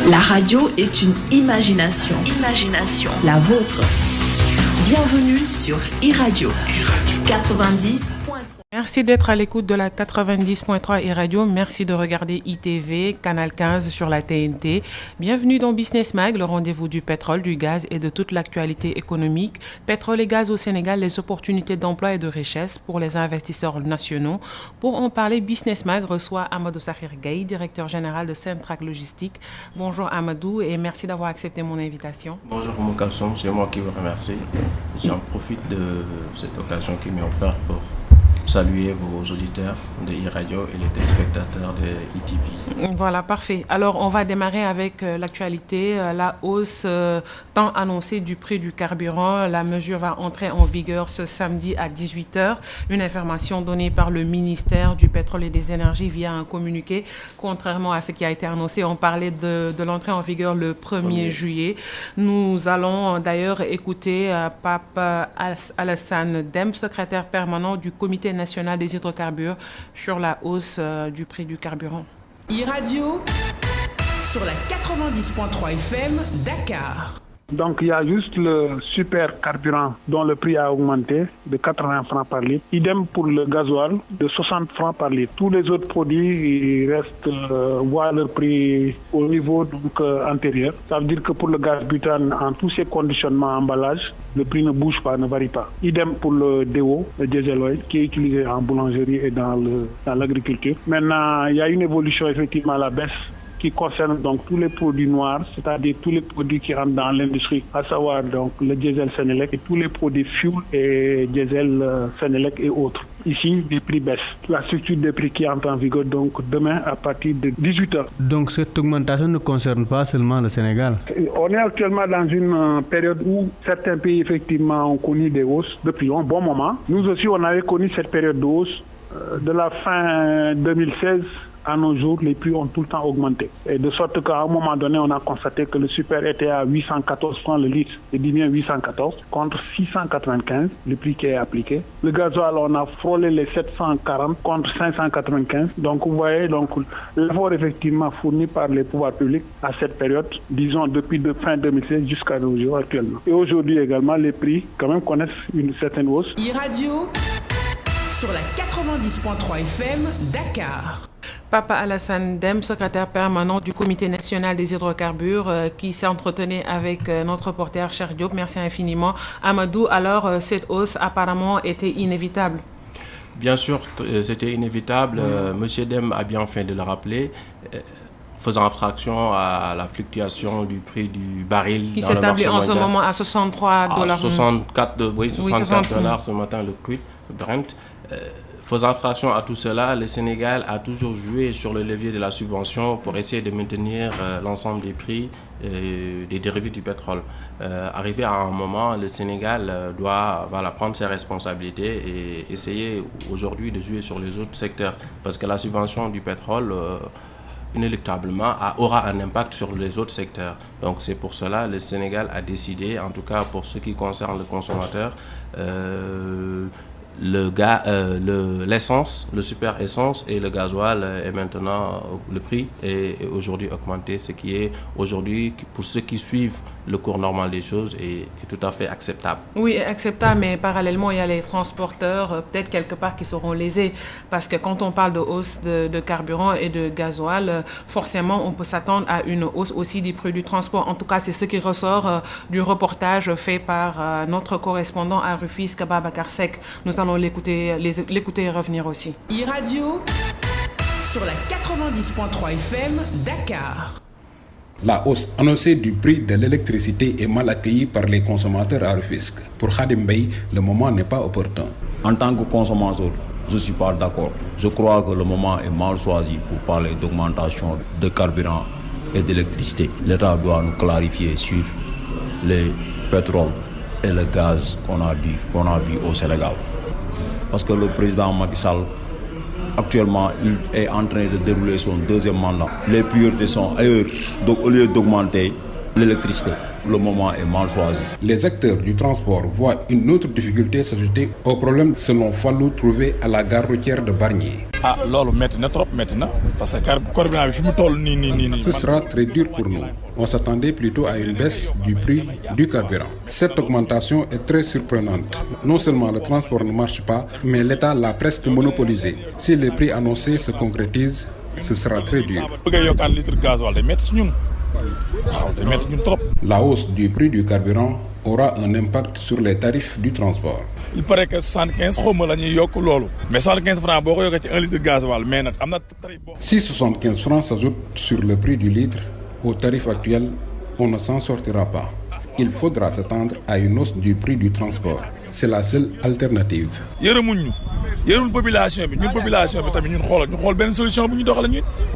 La radio est une imagination. Imagination. La vôtre. Bienvenue sur iRadio 90. Merci d'être à l'écoute de la 90.3 iRadio. Merci de regarder ITV, Canal 15 sur la TNT. Bienvenue dans Business Mag, le rendez-vous du pétrole, du gaz et de toute l'actualité économique. Pétrole et gaz au Sénégal, les opportunités d'emploi et de richesse pour les investisseurs nationaux. Pour en parler, Business Mag reçoit Amadou Sakhir Gaye, directeur général de Centrac Logistique. Bonjour Amadou et merci d'avoir accepté mon invitation. Bonjour Moukalson, c'est moi qui vous remercie. J'en profite de cette occasion qui m'est offerte pour saluer vos auditeurs de iRadio et les téléspectateurs de ITV. Voilà, parfait. Alors, on va démarrer avec l'actualité, la hausse tant annoncée du prix du carburant. La mesure va entrer en vigueur ce samedi à 18h. Une information donnée par le ministère du Pétrole et des Énergies via un communiqué. Contrairement à ce qui a été annoncé, on parlait de l'entrée en vigueur le 1er juillet. Nous allons d'ailleurs écouter Pape Alassane Dème, secrétaire permanent du Comité national des hydrocarbures sur la hausse du prix du carburant. iRadio sur la 90.3 FM Dakar. Donc il y a juste le super carburant dont le prix a augmenté de 80 francs par litre. Idem pour le gasoil de 60 francs par litre. Tous les autres produits ils restent voient leur prix au niveau antérieur. Ça veut dire que pour le gaz butane, en tous ses conditionnements emballage, le prix ne bouge pas, ne varie pas. Idem pour le DO, le diesel oil, qui est utilisé en boulangerie et dans l'agriculture. Maintenant, il y a une évolution effectivement à la baisse qui concerne donc tous les produits noirs, c'est-à-dire tous les produits qui rentrent dans l'industrie, à savoir donc le diesel Senelec et tous les produits fuel et diesel Senelec et autres. Ici, les prix baissent. La structure des prix qui entre en vigueur donc demain à partir de 18h. Donc cette augmentation ne concerne pas seulement le Sénégal. On est actuellement dans une période où certains pays effectivement ont connu des hausses depuis un bon moment. Nous aussi, on avait connu cette période de hausse de la fin 2016. À nos jours, les prix ont tout le temps augmenté. Et de sorte qu'à un moment donné, on a constaté que le super était à 814 francs le litre. Je dis bien 814 contre 695, le prix qui est appliqué. Le gasoil, on a frôlé les 740 contre 595. Donc vous voyez l'effort effectivement fourni par les pouvoirs publics à cette période, disons depuis fin 2016 jusqu'à nos jours actuellement. Et aujourd'hui également, les prix quand même connaissent une certaine hausse. iRadio sur la 90.3 FM Dakar. Papa Alassane Dème, secrétaire permanent du Comité national des hydrocarbures, qui s'entretenait avec notre reporter Cheikh Diop. Merci infiniment. Amadou, alors cette hausse apparemment était inévitable. Bien sûr, c'était inévitable. Monsieur Dème a bien fait de le rappeler. Faisant abstraction à la fluctuation du prix du baril qui dans le marché mondial. Qui s'établit en ce moment à 63 $. 64 $ ce matin, le crude Brent. Faisant abstraction à tout cela, le Sénégal a toujours joué sur le levier de la subvention pour essayer de maintenir l'ensemble des prix des dérivés du pétrole. Arrivé à un moment, le Sénégal doit prendre ses responsabilités et essayer aujourd'hui de jouer sur les autres secteurs. Parce que la subvention du pétrole, inéluctablement, aura un impact sur les autres secteurs. Donc c'est pour cela que le Sénégal a décidé, en tout cas pour ce qui concerne le consommateur, l'essence, le super essence et le gasoil est maintenant, le prix est aujourd'hui augmenté, ce qui est aujourd'hui, pour ceux qui suivent le cours normal des choses, est tout à fait acceptable. Oui, acceptable, mais parallèlement, il y a les transporteurs, peut-être quelque part, qui seront lésés. Parce que quand on parle de hausse de carburant et de gasoil, forcément, on peut s'attendre à une hausse aussi des prix du transport. En tout cas, c'est ce qui ressort du reportage fait par notre correspondant à Rufisque, Babacar Seck. Nous allons l'écouter et revenir aussi. iRadio sur la 90.3 FM Dakar. La hausse annoncée du prix de l'électricité est mal accueillie par les consommateurs à Rufisque. Pour Khadim Bey, le moment n'est pas opportun. En tant que consommateur, je ne suis pas d'accord. Je crois que le moment est mal choisi pour parler d'augmentation de carburant et d'électricité. L'État doit nous clarifier sur les pétroles et le gaz qu'on a vu au Sénégal. Parce que le président Macky Sall, actuellement, il est en train de dérouler son deuxième mandat. Les priorités sont ailleurs. Donc au lieu d'augmenter l'électricité, le moment est mal choisi. Les acteurs du transport voient une autre difficulté s'ajouter au problème selon Fallou trouvé à la gare routière de Bargny. Ce sera très dur pour nous. On s'attendait plutôt à une baisse du prix du carburant. Cette augmentation est très surprenante. Non seulement le transport ne marche pas, mais l'État l'a presque monopolisé. Si les prix annoncés se concrétisent, ce sera très dur. La hausse du prix du carburant aura un impact sur les tarifs du transport. Il paraît que 75 mais 75 francs si 1 litre de gasoil. Si 75 francs s'ajoutent sur le prix du litre, au tarif actuel, on ne s'en sortira pas. Il faudra s'attendre à une hausse du prix du transport. C'est la seule alternative.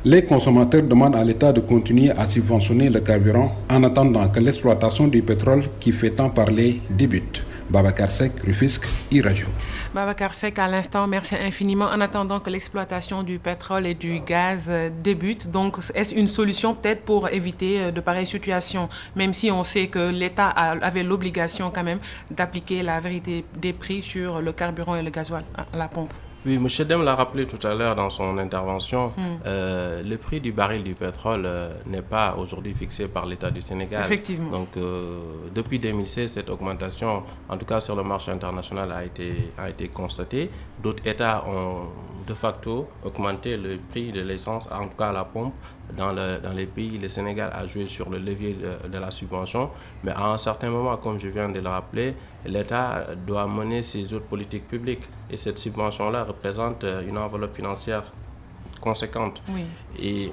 Les consommateurs demandent à l'État de continuer à subventionner le carburant en attendant que l'exploitation du pétrole qui fait tant parler débute. Babacar Seck, Rufisque, iRadio. Babacar Seck, à l'instant, merci infiniment. En attendant que l'exploitation du pétrole et du gaz débute, donc est-ce une solution peut-être pour éviter de pareilles situations, même si on sait que l'État avait l'obligation quand même d'appliquer la vérité des prix sur le carburant et le gasoil à la pompe? Oui, M. Dem l'a rappelé tout à l'heure dans son intervention. Le prix du baril du pétrole n'est pas aujourd'hui fixé par l'État du Sénégal. Effectivement. Donc, depuis 2016, cette augmentation, en tout cas sur le marché international, a été constatée. D'autres États ont de facto augmenté le prix de l'essence, en tout cas à la pompe. Dans les pays, le Sénégal a joué sur le levier de la subvention. Mais à un certain moment, comme je viens de le rappeler, l'État doit mener ses autres politiques publiques. Et cette subvention-là représente une enveloppe financière conséquente. Oui. Et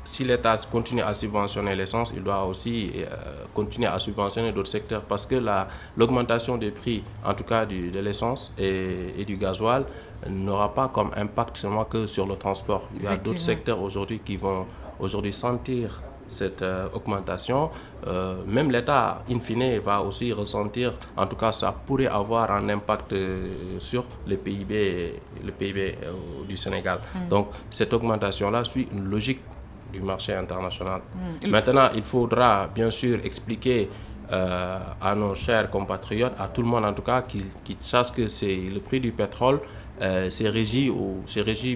si l'État continue à subventionner l'essence, il doit aussi continuer à subventionner d'autres secteurs parce que l'augmentation des prix, en tout cas de l'essence et du gasoil, n'aura pas comme impact seulement que sur le transport. Il y a d'autres secteurs aujourd'hui qui vont sentir cette augmentation. Même l'État, in fine, va aussi ressentir, en tout cas ça pourrait avoir un impact sur le PIB du Sénégal. Donc cette augmentation-là suit une logique du marché international. Maintenant, il faudra bien sûr expliquer à nos chers compatriotes, à tout le monde en tout cas, qui sache que c'est le prix du pétrole, c'est régi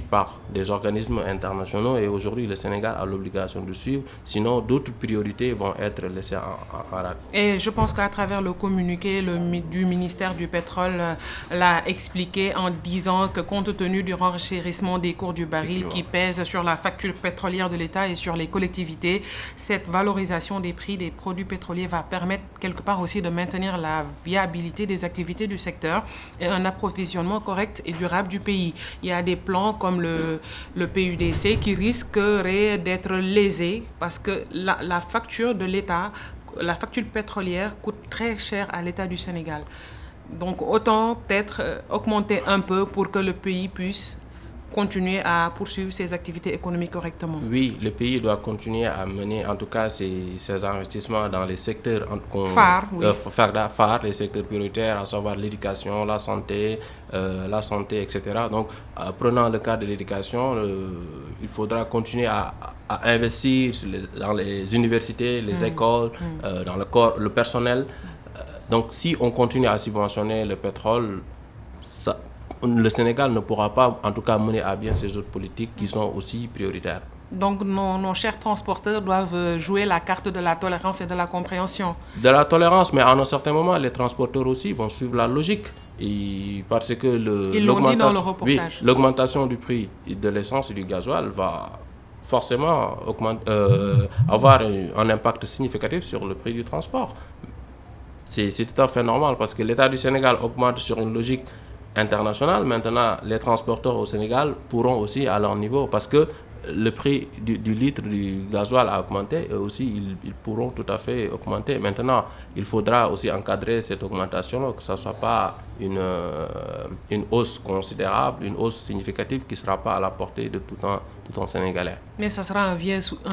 par des organismes internationaux et aujourd'hui le Sénégal a l'obligation de suivre, sinon d'autres priorités vont être laissées en rade. Et je pense qu'à travers le communiqué du ministère du pétrole l'a expliqué en disant que compte tenu du renchérissement des cours du baril qui pèse sur la facture pétrolière de l'État et sur les collectivités, cette valorisation des prix des produits pétroliers va permettre quelque part aussi de maintenir la viabilité des activités du secteur et un approvisionnement correct et durable du pays. Il y a des plans comme le PUDC qui risqueraient d'être lésés parce que la facture de l'État, la facture pétrolière coûte très cher à l'État du Sénégal. Donc autant peut-être augmenter un peu pour que le pays puisse continuer à poursuivre ses activités économiques correctement. Oui, le pays doit continuer à mener en tout cas ses investissements dans les secteurs phares, les secteurs prioritaires, à savoir l'éducation, la santé, etc. Donc, prenant le cas de l'éducation, il faudra continuer à investir dans les universités, les écoles, dans le personnel. Donc, si on continue à subventionner le pétrole, le Sénégal ne pourra pas, en tout cas, mener à bien ces autres politiques qui sont aussi prioritaires. Donc, nos chers transporteurs doivent jouer la carte de la tolérance et de la compréhension. De la tolérance, mais à un certain moment, les transporteurs aussi vont suivre la logique. Et parce que l'augmentation du prix de l'essence et du gasoil va forcément avoir un impact significatif sur le prix du transport. C'est tout à fait normal parce que l'État du Sénégal augmente sur une logique internationale. Maintenant, les transporteurs au Sénégal pourront aussi à leur niveau parce que le prix du litre du gasoil a augmenté et aussi ils pourront tout à fait augmenter. Maintenant, il faudra aussi encadrer cette augmentation, que ce ne soit pas une hausse considérable, une hausse significative qui ne sera pas à la portée de tout un Sénégalais. Mais ça sera un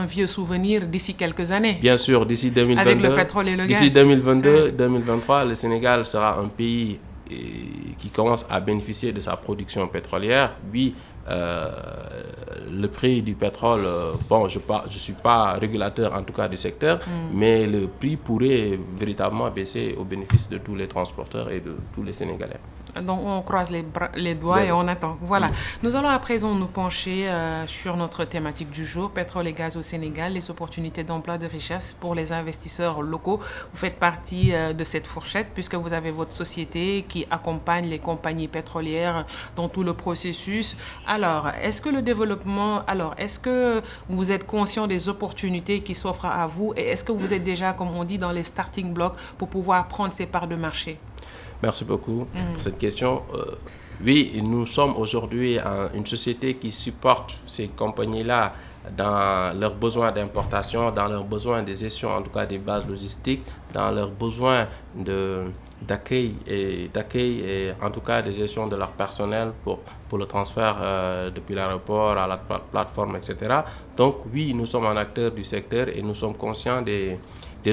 vieux souvenir d'ici quelques années. Bien sûr, d'ici 2022. Avec le pétrole et le gaz. D'ici 2022, 2023, le Sénégal sera un pays qui commence à bénéficier de sa production pétrolière. Oui, le prix du pétrole, je ne suis pas régulateur en tout cas du secteur, mais le prix pourrait véritablement baisser au bénéfice de tous les transporteurs et de tous les Sénégalais. Donc on croise les doigts et on attend. Voilà. Nous allons à présent nous pencher sur notre thématique du jour, pétrole et gaz au Sénégal, les opportunités d'emploi, de richesse pour les investisseurs locaux. Vous faites partie de cette fourchette puisque vous avez votre société qui accompagne les compagnies pétrolières dans tout le processus. Alors, est-ce que vous êtes conscient des opportunités qui s'offrent à vous et est-ce que vous êtes déjà, comme on dit, dans les starting blocks pour pouvoir prendre ces parts de marché? Merci beaucoup pour cette question. Oui, nous sommes aujourd'hui une société qui supporte ces compagnies-là dans leurs besoins d'importation, dans leurs besoins de gestion, en tout cas des bases logistiques, dans leurs besoins d'accueil et en tout cas de gestion de leur personnel pour le transfert depuis l'aéroport à la plateforme, etc. Donc oui, nous sommes un acteur du secteur et nous sommes conscients des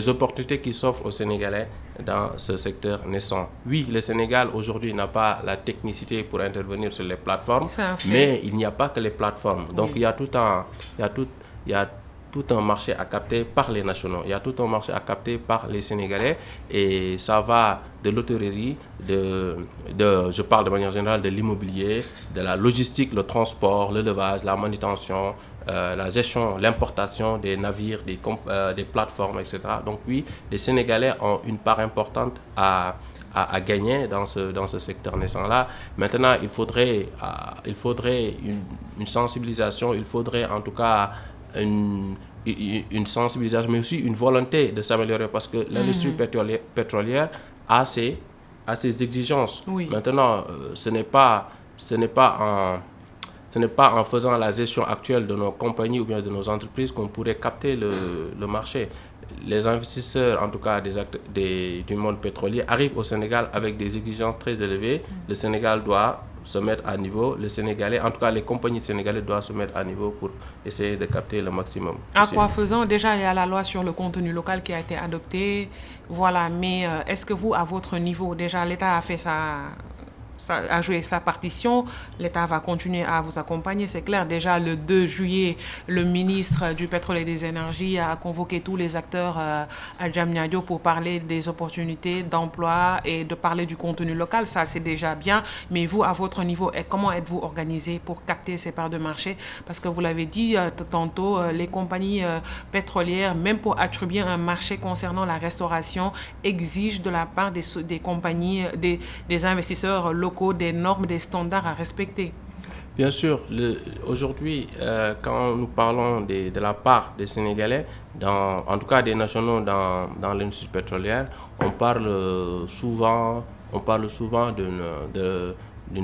opportunités qui s'offrent aux Sénégalais dans ce secteur naissant. Oui, le Sénégal aujourd'hui n'a pas la technicité pour intervenir sur les plateformes, mais il n'y a pas que les plateformes. Donc il y a tout un marché à capter par les nationaux, il y a tout un marché à capter par les Sénégalais et ça va de l'hôtellerie, je parle de manière générale de l'immobilier, de la logistique, le transport, l'élevage, la manutention, la gestion, l'importation des navires, des plateformes, etc. Donc oui, les Sénégalais ont une part importante à gagner dans ce secteur naissant-là. Maintenant, il faudrait une sensibilisation, il faudrait en tout cas une sensibilisation, mais aussi une volonté de s'améliorer parce que l'industrie pétrolière a ses exigences. Oui. Maintenant, ce n'est pas en faisant la gestion actuelle de nos compagnies ou bien de nos entreprises qu'on pourrait capter le marché. Les investisseurs, en tout cas du monde pétrolier, arrivent au Sénégal avec des exigences très élevées. Le Sénégal doit se mettre à niveau, les Sénégalais, en tout cas les compagnies sénégalaises doivent se mettre à niveau pour essayer de capter le maximum. À quoi faisant, déjà il y a la loi sur le contenu local qui a été adoptée, voilà, mais est-ce que vous, à votre niveau, déjà l'État a fait a joué sa partition, l'État va continuer à vous accompagner, c'est clair. Déjà, le 2 juillet, le ministre du Pétrole et des Énergies a convoqué tous les acteurs à Diamniadio pour parler des opportunités d'emploi et de parler du contenu local. Ça, c'est déjà bien. Mais vous, à votre niveau, comment êtes-vous organisé pour capter ces parts de marché? Parce que vous l'avez dit tantôt, les compagnies pétrolières, même pour attribuer un marché concernant la restauration, exigent de la part des compagnies, des investisseurs locaux, des normes, des standards à respecter. Bien sûr, aujourd'hui, quand nous parlons de la part des Sénégalais, en tout cas des nationaux dans l'industrie pétrolière, on parle souvent d'une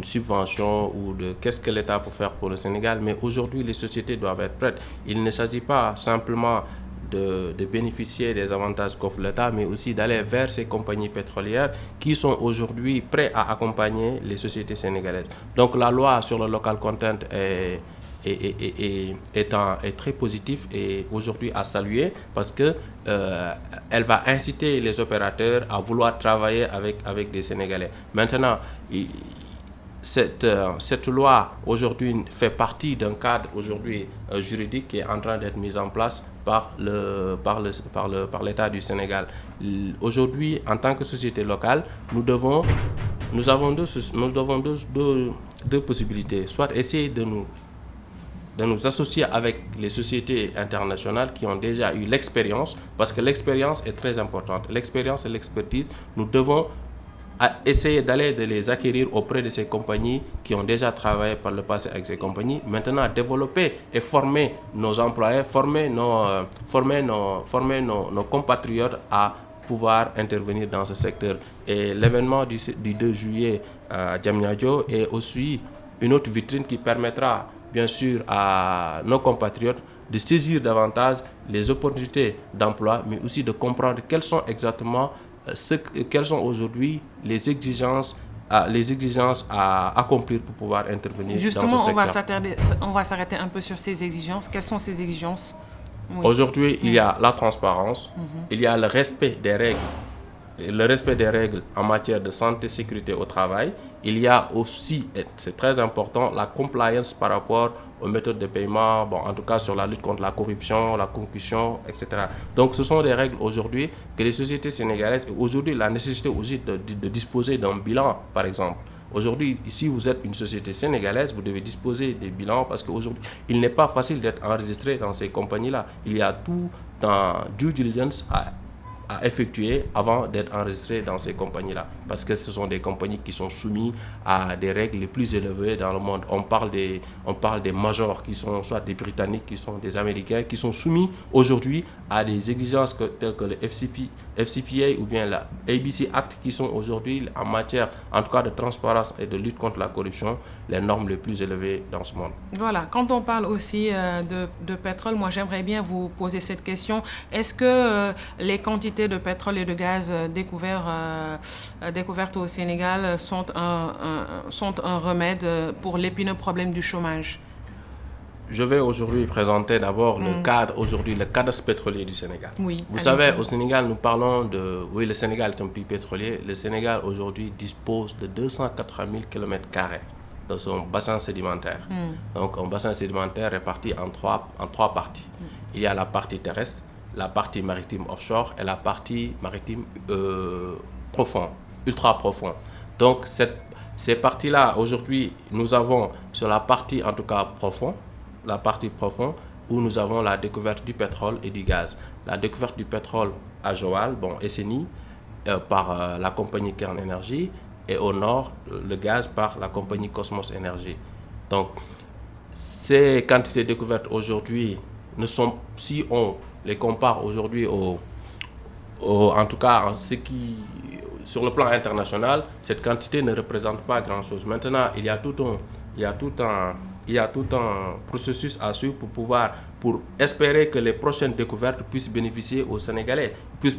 subvention ou de qu'est-ce que l'État peut faire pour le Sénégal, mais aujourd'hui, les sociétés doivent être prêtes. Il ne s'agit pas simplement de bénéficier des avantages qu'offre l'État, mais aussi d'aller vers ces compagnies pétrolières qui sont aujourd'hui prêtes à accompagner les sociétés sénégalaises. Donc la loi sur le local content est très positive et aujourd'hui à saluer parce que elle va inciter les opérateurs à vouloir travailler avec des Sénégalais. Maintenant, cette loi aujourd'hui fait partie d'un cadre aujourd'hui juridique qui est en train d'être mis en place par l'État du Sénégal. Aujourd'hui, en tant que société locale, nous avons deux possibilités. Soit essayer de nous associer avec les sociétés internationales qui ont déjà eu l'expérience, parce que l'expérience est très importante. L'expérience et l'expertise, nous devons essayer de les acquérir auprès de ces compagnies qui ont déjà travaillé par le passé avec ces compagnies. Maintenant, développer et former nos employés, former nos compatriotes à pouvoir intervenir dans ce secteur. Et l'événement du 2 juillet à Diamniadio est aussi une autre vitrine qui permettra, bien sûr, à nos compatriotes de saisir davantage les opportunités d'emploi, mais aussi de comprendre quelles sont exactement quelles sont aujourd'hui les exigences à accomplir pour pouvoir intervenir dans ce secteur. Justement, on va s'arrêter un peu sur ces exigences. Quelles sont ces exigences? Oui. Aujourd'hui, il y a la transparence, il y a le respect des règles. Le respect des règles en matière de santé et sécurité au travail. Il y a aussi, et c'est très important, la compliance par rapport aux méthodes de paiement, en tout cas sur la lutte contre la corruption, la concussion, etc. Donc ce sont des règles aujourd'hui que les sociétés sénégalaises, et aujourd'hui la nécessité aussi de disposer d'un bilan, par exemple, Aujourd'hui, si vous êtes une société sénégalaise, vous devez disposer des bilans parce qu'aujourd'hui, il n'est pas facile d'être enregistré dans ces compagnies-là. Il y a tout un due diligence à effectuer avant d'être enregistré dans ces compagnies-là. Parce que ce sont des compagnies qui sont soumises à des règles les plus élevées dans le monde. On parle des majors qui sont soit des Britanniques, qui sont des Américains, qui sont soumis aujourd'hui à des exigences telles que le FCPA ou bien la ABC Act, qui sont aujourd'hui en matière, en tout cas de transparence et de lutte contre la corruption, les normes les plus élevées dans ce monde. Voilà, quand on parle aussi de pétrole, moi j'aimerais bien vous poser cette question. Est-ce que les quantités de pétrole et de gaz découvertes au Sénégal sont un remède pour l'épineux problème du chômage? Je vais aujourd'hui présenter d'abord le cadre pétrolier du Sénégal. Oui, vous savez, au Sénégal, nous parlons de... Oui, le Sénégal est un pays pétrolier. Le Sénégal aujourd'hui dispose de 280 000 km² de son bassin sédimentaire. Donc un bassin sédimentaire réparti en trois parties. Il y a la partie terrestre, la partie maritime offshore et la partie maritime profond, ultra profond. Donc ces parties-là, aujourd'hui, nous avons sur la partie en tout cas profonde, où nous avons la découverte du pétrole et du gaz. La découverte du pétrole à Joal, Esseni, par la compagnie Kern Energy, et au nord, le gaz par la compagnie Cosmos Energy. Donc, ces quantités découvertes aujourd'hui ne sont, si on les compare aujourd'hui en tout cas sur le plan international, cette quantité ne représente pas grand-chose. Maintenant, il y a tout un processus à suivre pour espérer que les prochaines découvertes puissent bénéficier aux Sénégalais, puissent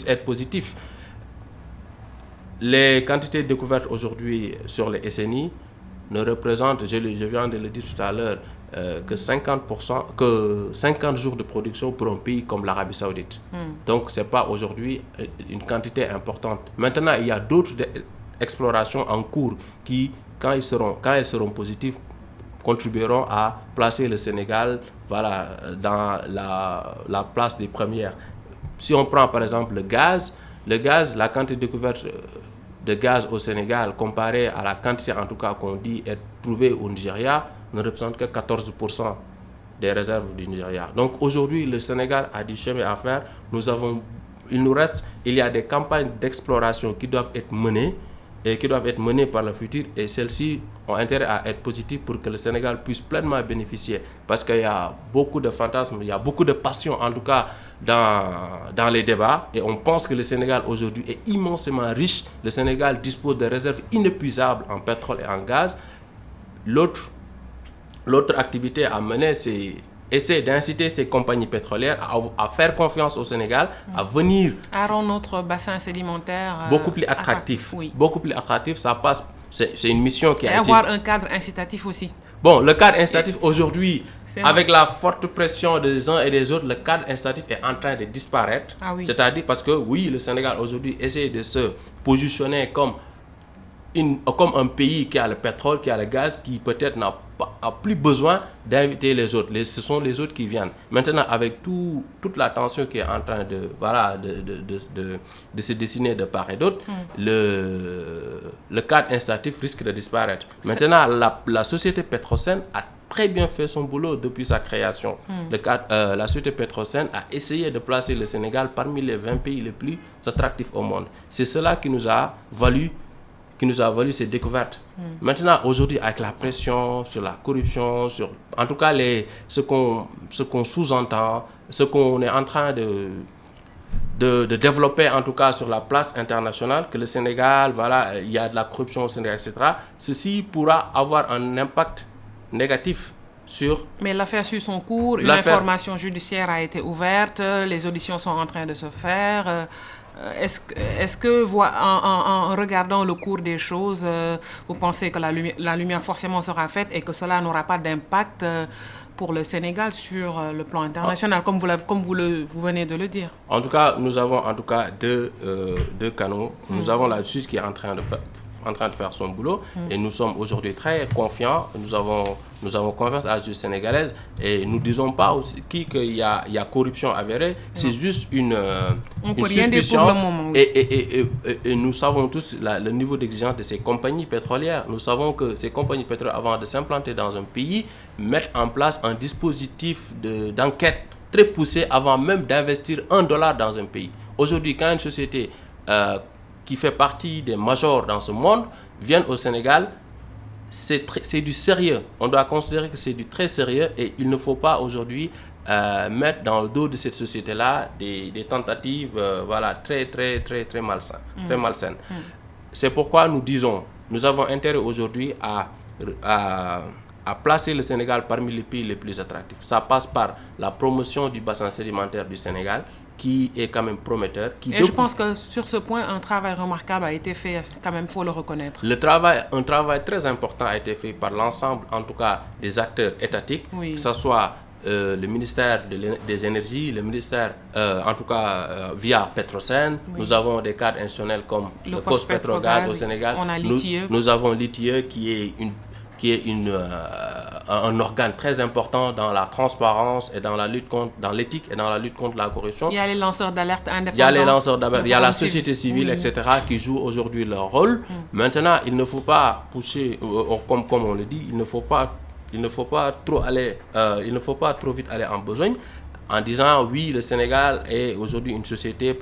être positifs. Les quantités découvertes aujourd'hui sur les SNI ne représentent, je viens de le dire tout à l'heure, que 50 jours de production pour un pays comme l'Arabie Saoudite. Donc, ce n'est pas aujourd'hui une quantité importante. Maintenant, il y a d'autres explorations en cours qui, quand elles seront positives, contribueront à placer le Sénégal dans la place des premières. Si on prend par exemple le gaz, la quantité découverte de gaz au Sénégal comparée à la quantité en tout cas qu'on dit être trouvée au Nigeria ne représente que 14% des réserves du Nigeria. Donc aujourd'hui, le Sénégal a du chemin à faire. Il y a des campagnes d'exploration qui doivent être menées par le futur, et celles-ci ont intérêt à être positives pour que le Sénégal puisse pleinement bénéficier, parce qu'il y a beaucoup de fantasmes, il y a beaucoup de passion en tout cas dans les débats, et on pense que le Sénégal aujourd'hui est immensément riche. Le Sénégal dispose de réserves inépuisables en pétrole et en gaz. L'autre activité à mener, c'est essayer d'inciter ces compagnies pétrolières à faire confiance au Sénégal, à venir... à rendre notre bassin sédimentaire beaucoup plus attractif. Beaucoup plus attractif, ça passe... C'est une mission qui a été... avoir un cadre incitatif aussi. Bon, le cadre incitatif aujourd'hui, avec la forte pression des uns et des autres, le cadre incitatif est en train de disparaître. C'est-à-dire parce que, oui, le Sénégal aujourd'hui essaie de se positionner comme un pays qui a le pétrole, qui a le gaz, qui peut-être n'a plus besoin d'inviter les autres. Ce sont les autres qui viennent. Maintenant, avec toute la tension qui est en train de se dessiner de part et d'autre, le cadre incitatif risque de disparaître. Maintenant, la société Petrosen a très bien fait son boulot depuis sa création. La société Petrosen a essayé de placer le Sénégal parmi les 20 pays les plus attractifs au monde. C'est cela qui nous a valu ces découvertes. Maintenant, aujourd'hui, avec la pression sur la corruption, en tout cas ce qu'on sous-entend, ce qu'on est en train de développer, en tout cas sur la place internationale, que le Sénégal, il y a de la corruption au Sénégal, etc. Ceci pourra avoir un impact négatif sur... Mais l'affaire suit son cours, une information judiciaire a été ouverte, les auditions sont en train de se faire... Est-ce que, en regardant le cours des choses, vous pensez que la lumière forcément sera faite et que cela n'aura pas d'impact pour le Sénégal sur le plan international, comme vous venez de le dire? En tout cas, nous avons deux canaux. Nous avons la justice qui est en train en train de faire son boulot et nous sommes aujourd'hui très confiants. Nous avons confiance à la justice sénégalaise et nous ne disons pas aussi qu'il y a corruption avérée. C'est juste une suspicion. Et nous savons tous le niveau d'exigence de ces compagnies pétrolières. Nous savons que ces compagnies pétrolières, avant de s'implanter dans un pays, mettent en place un dispositif d'enquête très poussé avant même d'investir $1 dans un pays. Aujourd'hui, quand une société qui fait partie des majors dans ce monde vient au Sénégal, c'est du sérieux. On doit considérer que c'est du très sérieux et il ne faut pas aujourd'hui mettre dans le dos de cette société-là des tentatives très, très, très, très malsaines. C'est pourquoi nous avons intérêt aujourd'hui à placer le Sénégal parmi les pays les plus attractifs. Ça passe par la promotion du bassin sédimentaire du Sénégal, qui est quand même prometteur. Je pense que sur ce point, un travail remarquable a été fait, quand même, il faut le reconnaître. Un travail très important a été fait par l'ensemble, en tout cas, des acteurs étatiques, que ce soit le ministère des Énergies, le ministère, en tout cas, via Petrosen. Nous avons des cadres institutionnels comme le Post-Pétrogaz au Sénégal. On a l'ITIE. Nous avons l'ITIE qui est un organe très important dans la transparence et dans l'éthique et dans la lutte contre la corruption. Il y a les lanceurs d'alerte indépendants. Il y a les lanceurs d'alerte, il y a la société civile, etc., qui jouent aujourd'hui leur rôle. Maintenant, il ne faut pas pousser, comme on le dit, il ne faut pas trop vite aller en besogne. En disant oui, le Sénégal est aujourd'hui une société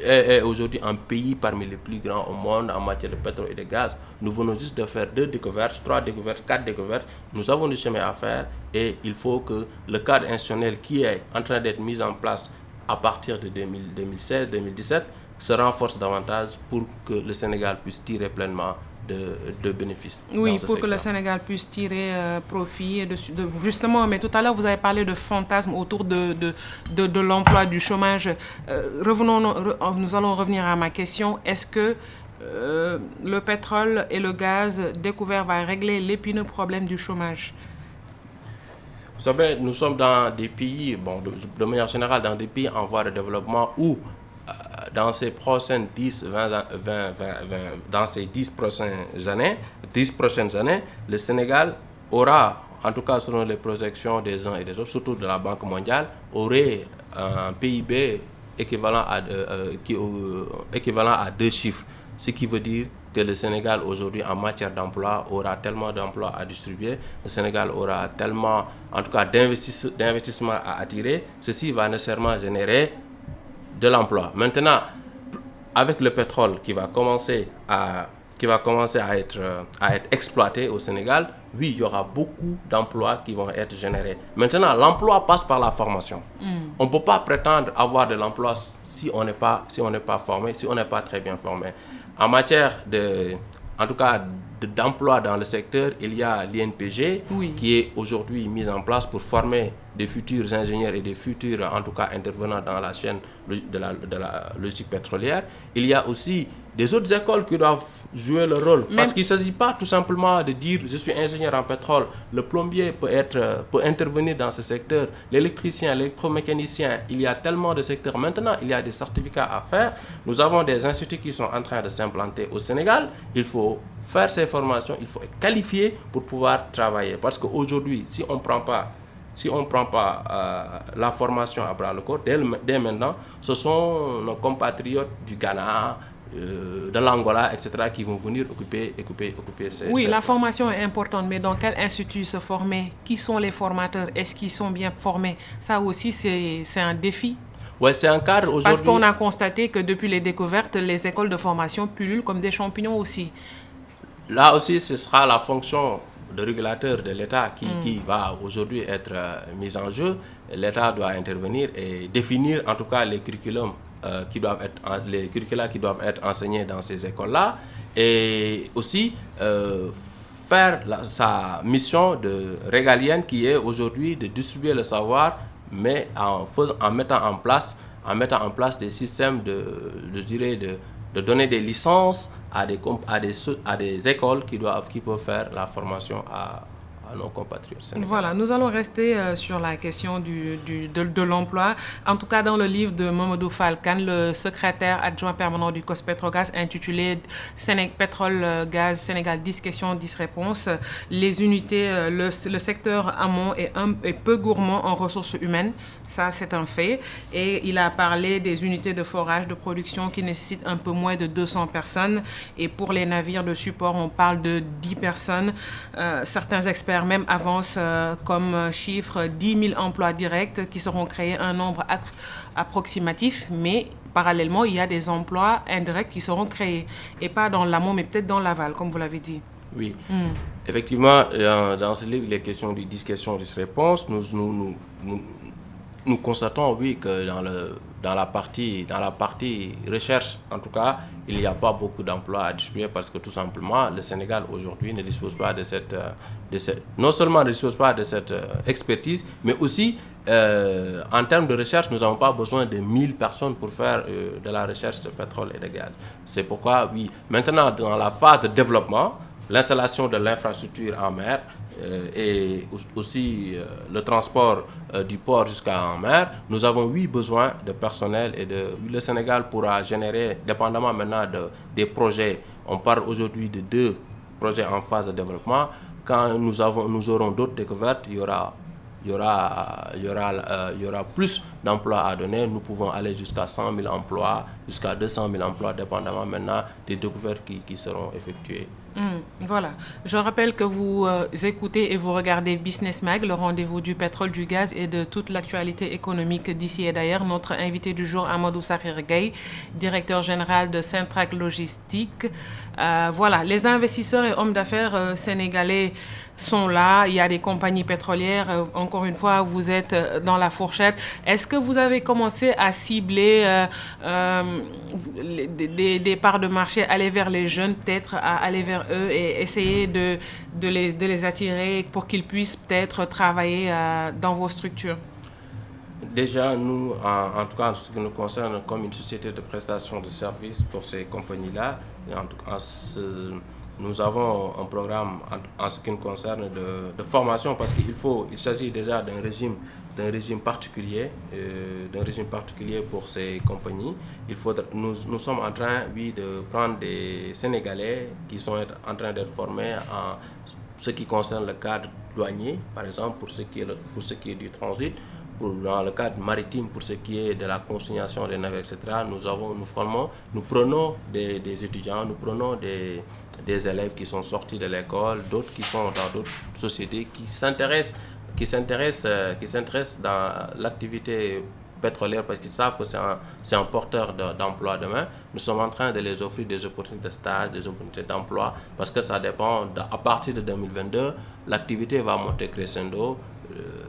est aujourd'hui un pays parmi les plus grands au monde en matière de pétrole et de gaz. Nous venons juste de faire 2 découvertes, 3 découvertes, 4 découvertes. Nous avons du chemin à faire et il faut que le cadre institutionnel qui est en train d'être mis en place à partir de 2016-2017 se renforce davantage pour que le Sénégal puisse tirer pleinement de bénéfices. Oui, pour que le Sénégal puisse tirer profit justement, mais tout à l'heure vous avez parlé de fantasmes autour de l'emploi, du chômage. Nous allons revenir à ma question. Est-ce que le pétrole et le gaz découvert va régler l'épineux problème du chômage? Vous savez, nous sommes dans des pays, de manière générale, dans des pays en voie de développement où dans ces prochaines 10 prochaines années, le Sénégal aura, en tout cas selon les projections des uns et des autres, surtout de la Banque mondiale, aurait un PIB équivalent à 2 chiffres. Ce qui veut dire que le Sénégal aujourd'hui en matière d'emploi aura tellement d'emplois à distribuer, le Sénégal aura tellement, en tout cas, d'investissements à attirer. Ceci va nécessairement générer de l'emploi. Maintenant, avec le pétrole qui va commencer à être exploité au Sénégal, oui, il y aura beaucoup d'emplois qui vont être générés. Maintenant, l'emploi passe par la formation. On ne peut pas prétendre avoir de l'emploi si on n'est pas formé, si on n'est pas très bien formé. En matière d'emploi dans le secteur, il y a l'INPG qui est aujourd'hui mise en place pour former des futurs ingénieurs et des futurs, en tout cas, intervenants dans la chaîne de la logistique pétrolière. Il y a aussi des autres écoles qui doivent jouer leur rôle. Parce qu'il ne s'agit pas tout simplement de dire « je suis ingénieur en pétrole ». Le plombier peut intervenir dans ce secteur. L'électricien, l'électromécanicien, il y a tellement de secteurs. Maintenant, il y a des certificats à faire. Nous avons des instituts qui sont en train de s'implanter au Sénégal. Il faut faire ces formations, il faut être qualifié pour pouvoir travailler. Parce qu'aujourd'hui, si on ne prend pas la formation à bras le corps, dès maintenant, ce sont nos compatriotes du Ghana, de l'Angola, etc., qui vont venir occuper ces... Oui, la formation est importante, mais dans quel institut se former? Qui sont les formateurs? Est-ce qu'ils sont bien formés? Ça aussi, c'est un défi. Oui, c'est un cadre aujourd'hui... Parce qu'on a constaté que depuis les découvertes, les écoles de formation pullulent comme des champignons aussi. Là aussi, ce sera la fonction de régulateur de l'État qui va aujourd'hui être mise en jeu. L'État doit intervenir et définir en tout cas les curricula qui doivent être enseignés dans ces écoles-là, et aussi faire sa mission de régalienne qui est aujourd'hui de distribuer le savoir, mais en mettant en place des systèmes de donner des licences à des écoles qui peuvent faire la formation nos compatriotes sénégalais. Voilà, nous allons rester sur la question de l'emploi. En tout cas, dans le livre de Mamadou Falkan, le secrétaire adjoint permanent du COS-Petrogaz, intitulé Pétrole, Gaz, Sénégal, 10 questions, 10 réponses, les unités, le secteur amont est peu gourmand en ressources humaines. Ça, c'est un fait. Et il a parlé des unités de forage, de production qui nécessitent un peu moins de 200 personnes. Et pour les navires de support, on parle de 10 personnes. Certains experts même avancent comme chiffre 10 000 emplois directs qui seront créés, un nombre approximatif. Mais parallèlement, il y a des emplois indirects qui seront créés. Et pas dans l'amont, mais peut-être dans l'aval, comme vous l'avez dit. Oui. Effectivement, dans ce livre, les questions du 10 questions, 10 réponses, nous constatons, oui, que dans la partie recherche, en tout cas, il n'y a pas beaucoup d'emplois à distribuer parce que tout simplement, le Sénégal aujourd'hui ne dispose pas de cette non seulement ne dispose pas de cette expertise, mais aussi en termes de recherche, nous n'avons pas besoin de 1000 personnes pour faire de la recherche de pétrole et de gaz. C'est pourquoi, oui, maintenant, dans la phase de développement, l'installation de l'infrastructure en mer, et aussi le transport du port jusqu'en mer, nous avons besoin de personnel et le Sénégal pourra générer, dépendamment maintenant des projets, on parle aujourd'hui de 2 projets en phase de développement. Quand nous aurons d'autres découvertes, il y aura plus d'emplois à donner. Nous pouvons aller jusqu'à 100 000 emplois, jusqu'à 200 000 emplois, dépendamment maintenant des découvertes qui seront effectuées. Voilà. Je rappelle que vous écoutez et vous regardez Business Mag, le rendez-vous du pétrole, du gaz et de toute l'actualité économique d'ici et d'ailleurs. Notre invité du jour, Amadou Sakhir Gaye, directeur général de Centrac Logistique. Voilà, les investisseurs et hommes d'affaires sénégalais sont là. Il y a des compagnies pétrolières. Encore une fois, vous êtes dans la fourchette. Est-ce que vous avez commencé à cibler des parts de marché, aller vers les jeunes, peut-être à aller vers eux et essayer de les attirer pour qu'ils puissent peut-être travailler dans vos structures? Déjà, nous, en tout cas, en ce qui nous concerne, comme une société de prestation de services pour ces compagnies-là, en tout cas, nous avons un programme en ce qui nous concerne de formation parce qu'il s'agit déjà d'un régime particulier pour ces compagnies. Nous sommes en train, de prendre des Sénégalais qui sont en train d'être formés en ce qui concerne le cadre douanier, par exemple, pour ce qui est du transit. Dans le cadre maritime, pour ce qui est de la consignation des navires, etc., nous prenons des étudiants, nous prenons des élèves qui sont sortis de l'école, d'autres qui sont dans d'autres sociétés, qui s'intéressent dans l'activité pétrolière parce qu'ils savent que c'est un porteur d'emploi demain. Nous sommes en train de les offrir des opportunités de stage, des opportunités d'emploi, parce que ça dépend, à partir de 2022, l'activité va monter crescendo.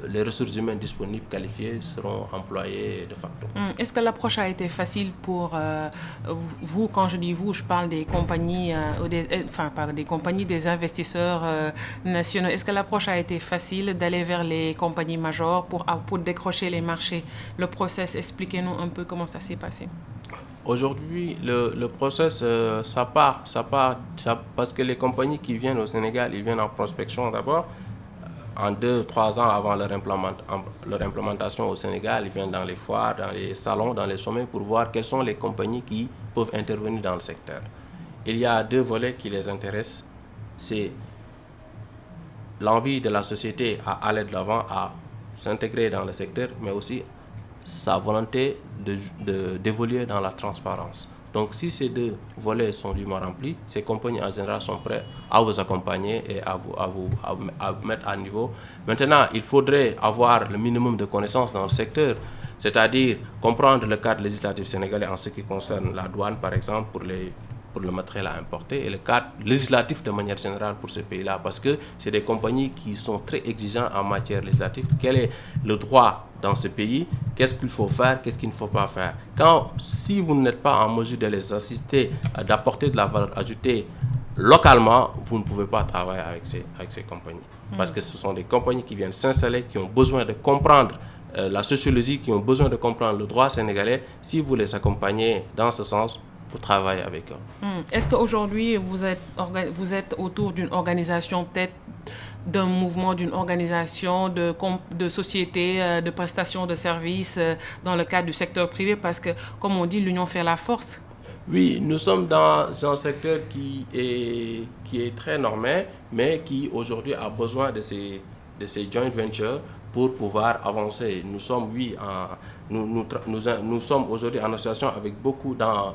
Les ressources humaines disponibles, qualifiées, seront employées de facto. Est-ce que l'approche a été facile pour vous? Quand je dis vous, je parle des compagnies, des investisseurs nationaux. Est-ce que l'approche a été facile d'aller vers les compagnies majeures pour décrocher les marchés? Le process, expliquez-nous un peu comment ça s'est passé. Aujourd'hui, le process, ça part parce que les compagnies qui viennent au Sénégal, ils viennent en prospection d'abord. En 2-3 ans avant leur implémentation au Sénégal, ils viennent dans les foires, dans les salons, dans les sommets pour voir quelles sont les compagnies qui peuvent intervenir dans le secteur. Il y a 2 volets qui les intéressent. C'est l'envie de la société à aller de l'avant, à s'intégrer dans le secteur, mais aussi sa volonté d'évoluer dans la transparence. Donc, si ces 2 volets sont dûment remplis, ces compagnies en général sont prêtes à vous accompagner et à vous mettre à niveau. Maintenant, il faudrait avoir le minimum de connaissances dans le secteur, c'est-à-dire comprendre le cadre législatif sénégalais en ce qui concerne la douane, par exemple, pour le matériel à importer, et le cadre législatif de manière générale pour ce pays-là, parce que c'est des compagnies qui sont très exigeantes en matière législative. Quel est le droit dans ce pays? Qu'est-ce qu'il faut faire? Qu'est-ce qu'il ne faut pas faire? Si vous n'êtes pas en mesure de les assister, d'apporter de la valeur ajoutée localement, vous ne pouvez pas travailler avec ces compagnies. Parce que ce sont des compagnies qui viennent s'installer, qui ont besoin de comprendre la sociologie, qui ont besoin de comprendre le droit sénégalais. Si vous les accompagnez dans ce sens, pour travailler avec eux. Est-ce qu'aujourd'hui, vous êtes autour d'une organisation, peut-être d'un mouvement, d'une organisation de société, de prestations de services dans le cadre du secteur privé? Parce que, comme on dit, l'union fait la force. Oui, nous sommes dans un secteur qui est très normé, mais qui aujourd'hui a besoin de ces joint ventures pour pouvoir avancer. Nous sommes, nous sommes aujourd'hui en association avec beaucoup dans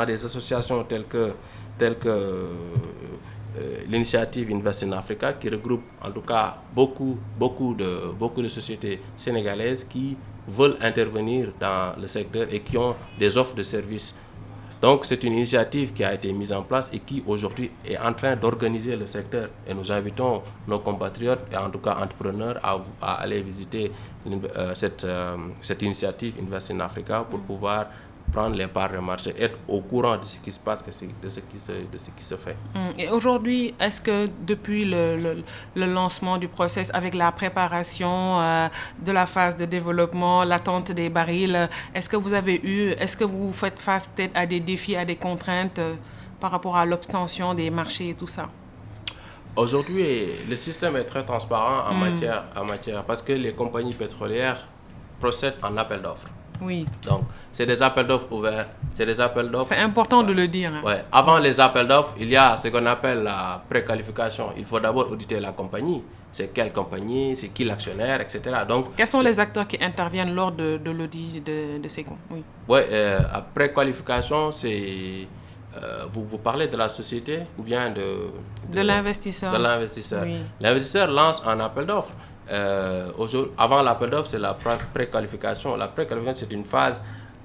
des associations telles que l'initiative Invest in Africa, qui regroupe en tout cas beaucoup de sociétés sénégalaises qui veulent intervenir dans le secteur et qui ont des offres de services. Donc c'est une initiative qui a été mise en place et qui aujourd'hui est en train d'organiser le secteur. Et nous invitons nos compatriotes et en tout cas entrepreneurs à aller visiter cette initiative Invest in Africa pour pouvoir prendre les parts de marché, être au courant de ce qui se passe et de ce qui se fait. Et aujourd'hui, est-ce que depuis le lancement du process, avec la préparation de la phase de développement, l'attente des barils, est-ce que vous faites face peut-être à des défis, à des contraintes par rapport à l'obtention des marchés et tout ça? Aujourd'hui, le système est très transparent en matière parce que les compagnies pétrolières procèdent en appel d'offres. Oui. Donc, c'est des appels d'offres ouverts, c'est des appels d'offres... C'est important de le dire. Hein. Ouais. Avant les appels d'offres, il y a ce qu'on appelle la préqualification. Il faut d'abord auditer la compagnie. C'est quelle compagnie, c'est qui l'actionnaire, etc. Donc, quels sont les acteurs qui interviennent lors de l'audit de ces comptes? Oui. La préqualification, c'est... vous parlez de la société ou bien de l'investisseur. De l'investisseur. Oui. L'investisseur lance un appel d'offres. Avant l'appel d'offres, c'est la préqualification. La préqualification, c'est une phase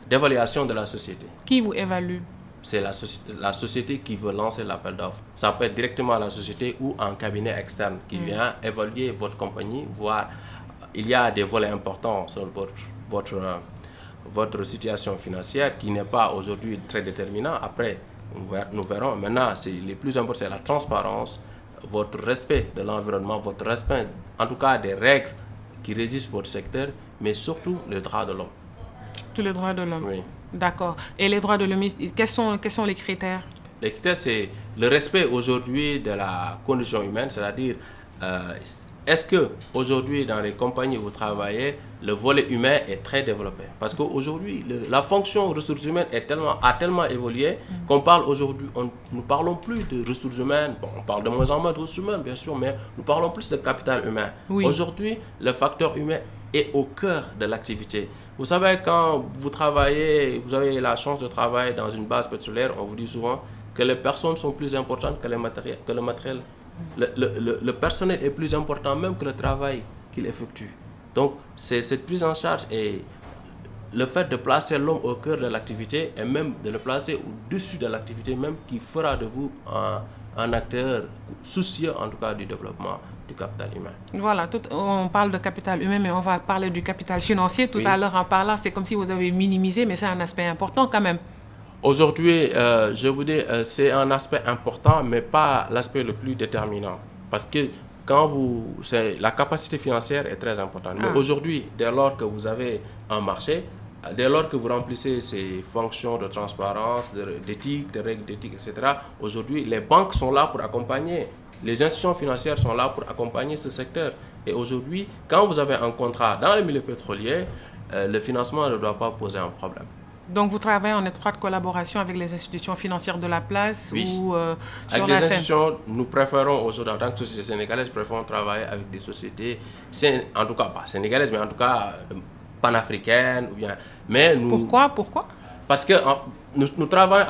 d'évaluation de la société. Qui vous évalue? C'est la société qui veut lancer l'appel d'offres. Ça peut être directement la société ou un cabinet externe qui vient évaluer votre compagnie, voir. Il y a des volets importants sur votre situation financière qui n'est pas aujourd'hui très déterminant. Après, nous verrons. Maintenant, le plus important, c'est la transparence, votre respect de l'environnement, votre respect, en tout cas, des règles qui régissent votre secteur, mais surtout les droits de l'homme. Tous les droits de l'homme. Oui. D'accord. Et les droits de l'homme, quels sont les critères? Les critères, c'est le respect aujourd'hui de la condition humaine, c'est-à-dire, est-ce que aujourd'hui dans les compagnies où vous travaillez, le volet humain est très développé? Parce qu'aujourd'hui, la fonction ressources humaines a tellement évolué qu'on parle aujourd'hui, nous parlons plus de ressources humaines. Bon, on parle de moins en moins de ressources humaines, bien sûr, mais nous parlons plus de capital humain. Oui. Aujourd'hui, le facteur humain est au cœur de l'activité. Vous savez, quand vous travaillez, vous avez la chance de travailler dans une base pétrolière, on vous dit souvent que les personnes sont plus importantes que le matériel. Le personnel est plus important même que le travail qu'il effectue. Donc, c'est cette prise en charge et le fait de placer l'homme au cœur de l'activité et même de le placer au-dessus de l'activité même qui fera de vous un acteur soucieux en tout cas du développement du capital humain. Voilà, on parle de capital humain, mais on va parler du capital financier. Tout à l'heure en parlant, c'est comme si vous avez minimisé, mais c'est un aspect important quand même. Aujourd'hui, je vous dis, c'est un aspect important, mais pas l'aspect le plus déterminant. Parce que la capacité financière est très importante. Mais aujourd'hui, dès lors que vous avez un marché, dès lors que vous remplissez ces fonctions de transparence, d'éthique, de règles d'éthique, etc., aujourd'hui, les banques sont là pour accompagner. Les institutions financières sont là pour accompagner ce secteur. Et aujourd'hui, quand vous avez un contrat dans le milieu pétrolier, le financement ne doit pas poser un problème. Donc, vous travaillez en étroite collaboration avec les institutions financières de la place? Oui. Ou avec les institutions, nous préférons aujourd'hui, en tant que société sénégalaise, préférons travailler avec des sociétés, en tout cas pas sénégalaises, mais en tout cas panafricaines. Pourquoi? Parce que nous travaillons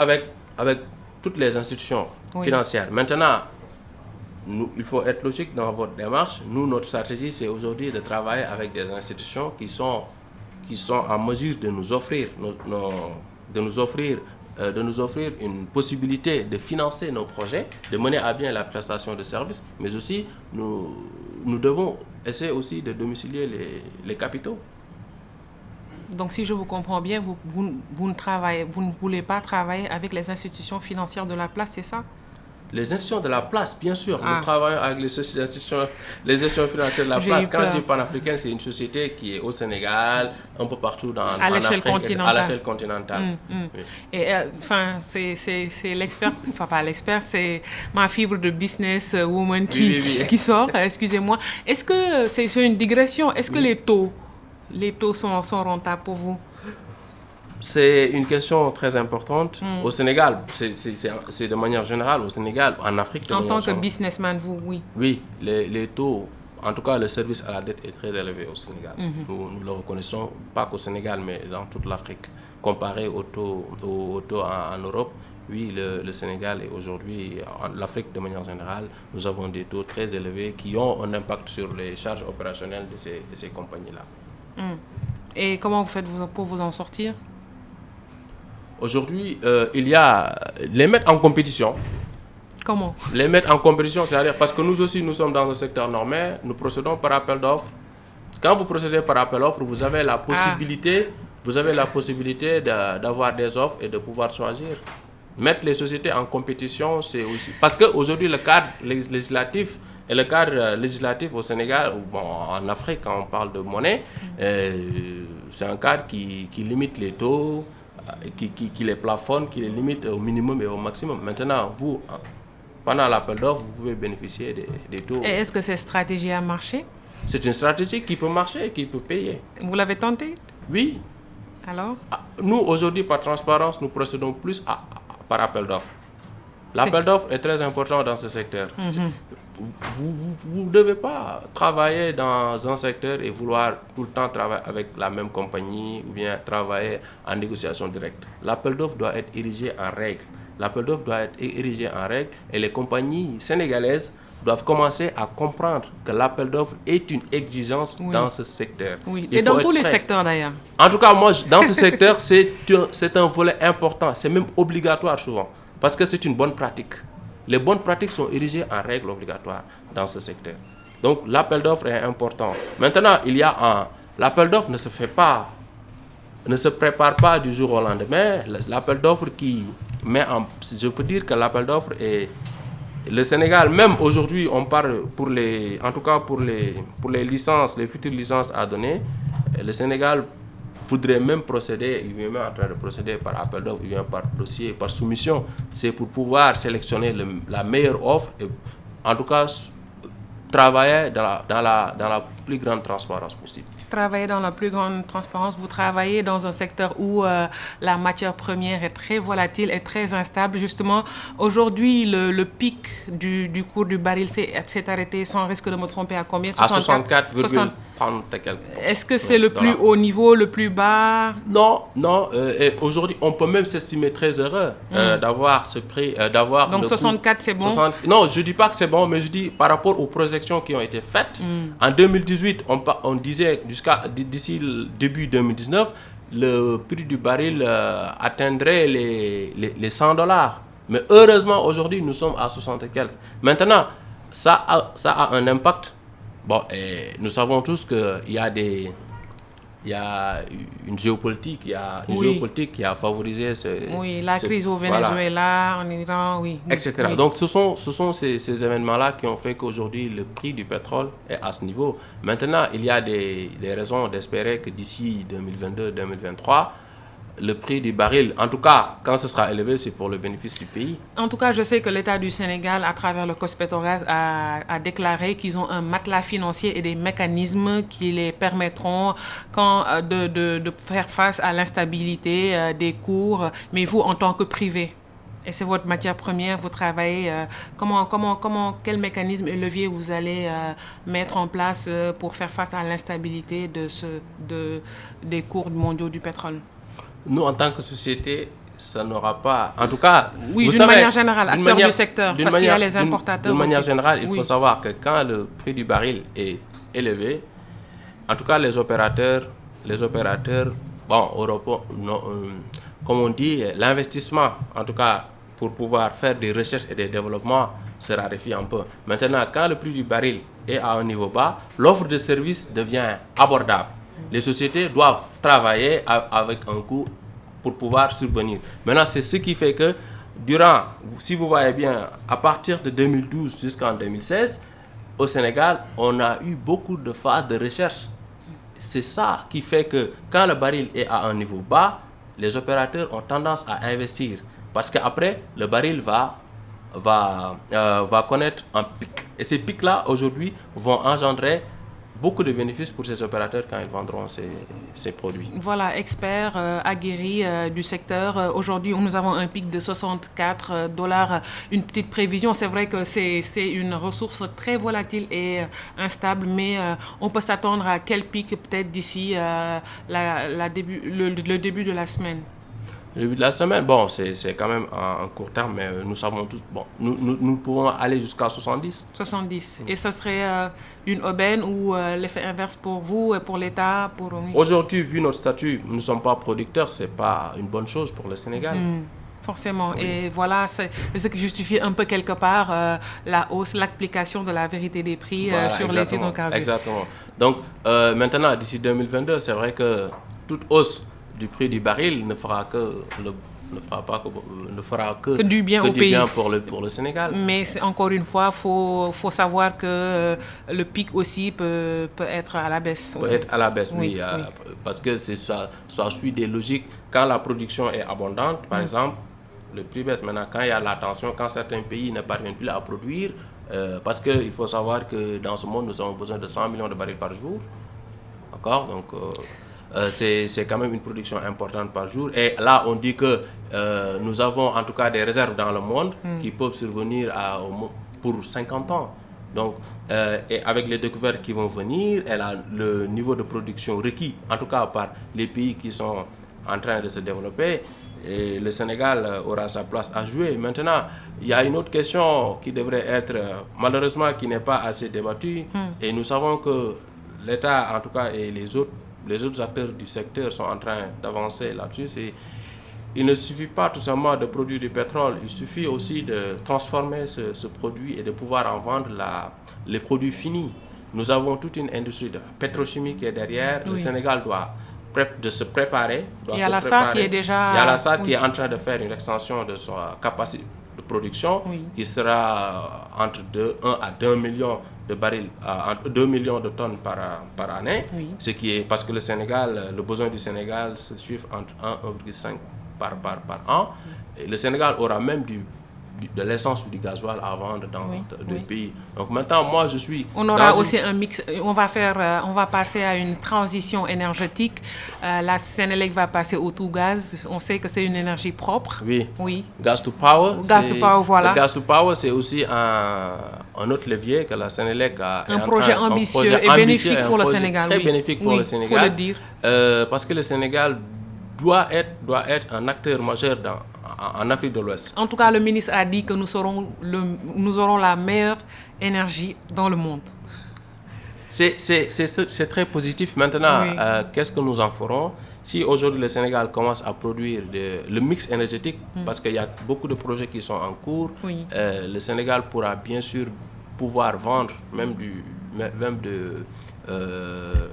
avec toutes les institutions financières. Maintenant, il faut être logique dans votre démarche. Notre stratégie, c'est aujourd'hui de travailler avec des institutions qui sont en mesure de nous offrir une possibilité de financer nos projets, de mener à bien la prestation de services, mais aussi nous devons essayer aussi de domicilier les capitaux. Donc si je vous comprends bien, vous ne voulez pas travailler avec les institutions financières de la place, c'est ça? Les institutions de la place, bien sûr. Nous travaillons avec les institutions financières de la place. Quand je dis panafricaine, c'est une société qui est au Sénégal, un peu partout à l'échelle continentale. À l'échelle continentale. Oui. Et c'est l'expert, enfin pas l'expert, c'est ma fibre de business woman qui sort. Excusez-moi. Est-ce que c'est une digression? Est-ce que les taux sont rentables pour vous? C'est une question très importante. Au Sénégal, c'est de manière générale, au Sénégal, en Afrique. En tant que businessman, vous, oui. Oui, les taux, en tout cas le service à la dette est très élevé au Sénégal. Nous le reconnaissons, pas qu'au Sénégal, mais dans toute l'Afrique. Comparé au taux en Europe, oui, le Sénégal et aujourd'hui, l'Afrique de manière générale, nous avons des taux très élevés qui ont un impact sur les charges opérationnelles de ces compagnies-là. Et comment vous faites pour vous en sortir? Aujourd'hui, il y a les mettre en compétition. Comment? Les mettre en compétition, c'est-à-dire parce que nous aussi, nous sommes dans un secteur normé, nous procédons par appel d'offres. Quand vous procédez par appel d'offres, vous avez la possibilité d'avoir des offres et de pouvoir choisir. Mettre les sociétés en compétition, c'est aussi... Parce qu'aujourd'hui, le cadre législatif et le cadre législatif au Sénégal, en Afrique, quand on parle de monnaie, c'est un cadre qui limite les taux, qui les plafonne, qui les limite au minimum et au maximum. Maintenant, vous, pendant l'appel d'offres, vous pouvez bénéficier des taux. Et est-ce que cette stratégie a marché? C'est une stratégie qui peut marcher, qui peut payer. Vous l'avez tenté? Oui. Alors? Nous, aujourd'hui, par transparence, nous procédons plus par appel d'offres. L'appel d'offres est très important dans ce secteur. Vous ne devez pas travailler dans un secteur et vouloir tout le temps travailler avec la même compagnie ou bien travailler en négociation directe. L'appel d'offres doit être érigé en règle. L'appel d'offres doit être érigé en règle et les compagnies sénégalaises doivent commencer à comprendre que l'appel d'offres est une exigence dans ce secteur. Oui, et dans tous les secteurs d'ailleurs. En tout cas, moi, dans ce secteur, c'est un volet important. C'est même obligatoire souvent parce que c'est une bonne pratique. Les bonnes pratiques sont érigées en règle obligatoire dans ce secteur. Donc, l'appel d'offres est important. Maintenant, l'appel d'offres ne se prépare pas du jour au lendemain. L'appel d'offres je peux dire que l'appel d'offres est... Le Sénégal, même aujourd'hui, on parle pour les licences, les futures licences à donner, le Sénégal voudrait même procéder, il est même en train de procéder par appel d'offres, par dossier, par soumission. C'est pour pouvoir sélectionner la meilleure offre et en tout cas travailler dans la plus grande transparence possible. Travailler dans la plus grande transparence, vous travaillez dans un secteur où la matière première est très volatile et très instable. Justement, aujourd'hui, le pic du cours du baril s'est arrêté, sans risque de me tromper, à combien? À 64,30 et quelques. Est-ce que c'est le plus haut niveau, le plus bas? Non. Et aujourd'hui, on peut même s'estimer très heureux d'avoir ce prix. Donc 64, c'est bon? Non, je ne dis pas que c'est bon, mais je dis par rapport aux projections qui ont été faites. En 2018, on disait d'ici le début 2019, le prix du baril atteindrait les $100. Mais heureusement, aujourd'hui, nous sommes à 60 et quelques. Maintenant, ça a un impact. Bon, et nous savons tous qu'il y a une géopolitique, géopolitique qui a favorisé la crise au Venezuela, en Iran, etc. Oui. Donc ce sont ces événements-là qui ont fait qu'aujourd'hui le prix du pétrole est à ce niveau. Maintenant, il y a des raisons d'espérer que d'ici 2022-2023, le prix du baril, en tout cas, quand ce sera élevé, c'est pour le bénéfice du pays. En tout cas, je sais que l'État du Sénégal, à travers le COS-Petrogaz, a déclaré qu'ils ont un matelas financier et des mécanismes qui les permettront de faire face à l'instabilité des cours. Mais vous, en tant que privé, et c'est votre matière première, vous travaillez, quel mécanisme et levier vous allez mettre en place pour faire face à l'instabilité des cours mondiaux du pétrole? Nous, en tant que société, ça n'aura pas... En tout cas, d'une manière générale, acteurs du secteur, parce qu'il y a les importateurs. D'une manière générale, il faut savoir que quand le prix du baril est élevé, en tout cas, les opérateurs, comme on dit, l'investissement, en tout cas, pour pouvoir faire des recherches et des développements, se raréfie un peu. Maintenant, quand le prix du baril est à un niveau bas, l'offre de services devient abordable. Les sociétés doivent travailler avec un coût pour pouvoir subvenir. Maintenant, c'est ce qui fait que si vous voyez bien, à partir de 2012 jusqu'en 2016, au Sénégal, on a eu beaucoup de phases de recherche. C'est ça qui fait que quand le baril est à un niveau bas, les opérateurs ont tendance à investir. Parce qu'après, le baril va connaître un pic. Et ces pics-là, aujourd'hui, vont engendrer beaucoup de bénéfices pour ces opérateurs quand ils vendront ces produits. Voilà, experts aguerris du secteur. Aujourd'hui, nous avons un pic de $64. Une petite prévision, c'est vrai que c'est une ressource très volatile et instable, mais on peut s'attendre à quel pic peut-être d'ici le début de la semaine. Le début de la semaine, bon, c'est quand même un court terme, mais nous savons tous, bon, nous pouvons aller jusqu'à 70. 70. Et ce serait une aubaine ou l'effet inverse pour vous et pour l'État Aujourd'hui, vu notre statut, nous ne sommes pas producteurs, ce n'est pas une bonne chose pour le Sénégal. Forcément. Oui. Et voilà, c'est ce qui justifie un peu quelque part la hausse, l'application de la vérité des prix sur les hydrocarbures. Exactement. Donc, maintenant, d'ici 2022, c'est vrai que toute hausse du prix du baril ne fera que du bien au pays. Bien pour le Sénégal. Mais encore une fois, faut savoir que le pic aussi peut être à la baisse. Peut être à la baisse, oui. Parce que ça suit des logiques. Quand la production est abondante, par exemple, le prix baisse. Maintenant, quand il y a la tension, quand certains pays ne parviennent plus à produire, parce qu'il faut savoir que dans ce monde, nous avons besoin de 100 millions de barils par jour. D'accord ? Donc, c'est quand même une production importante par jour. Et là, on dit que nous avons en tout cas des réserves dans le monde qui peuvent survenir pour 50 ans. Donc, et avec les découvertes qui vont venir, le niveau de production requis, en tout cas par les pays qui sont en train de se développer, et le Sénégal aura sa place à jouer. Maintenant, il y a une autre question qui devrait être, malheureusement, qui n'est pas assez débattue. Et nous savons que l'État, en tout cas, et les autres acteurs du secteur sont en train d'avancer là-dessus. Il ne suffit pas tout simplement de produire du pétrole, il suffit aussi de transformer ce produit et de pouvoir en vendre les produits finis. Nous avons toute une industrie de pétrochimie qui est derrière. Oui. Le Sénégal doit se préparer. Il y a la SAR qui est déjà... Il y a la SAR qui est en train de faire une extension de sa capacité de production qui sera entre 1 à 2 millions de barils, 2 millions de tonnes par année, ce qui est parce que le besoin du Sénégal se chiffre entre 1,5 par an. Et le Sénégal aura même de l'essence ou du gasoil à vendre dans le pays. Donc maintenant, moi, je suis... On aura aussi un mix. On va passer à une transition énergétique. La Sénélec va passer au tout gaz. On sait que c'est une énergie propre. Oui. Gas to power. Voilà. Le gas to power, c'est aussi un autre levier que la Sénélec a. Un projet ambitieux et bénéfique pour le Sénégal. Très bénéfique pour le Sénégal. Il faut le dire. Parce que le Sénégal doit être un acteur majeur en Afrique de l'Ouest. En tout cas, le ministre a dit que nous aurons la meilleure énergie dans le monde. C'est très positif. Maintenant, qu'est-ce que nous en ferons si aujourd'hui le Sénégal commence à produire le mix énergétique, parce qu'il y a beaucoup de projets qui sont en cours, le Sénégal pourra bien sûr pouvoir vendre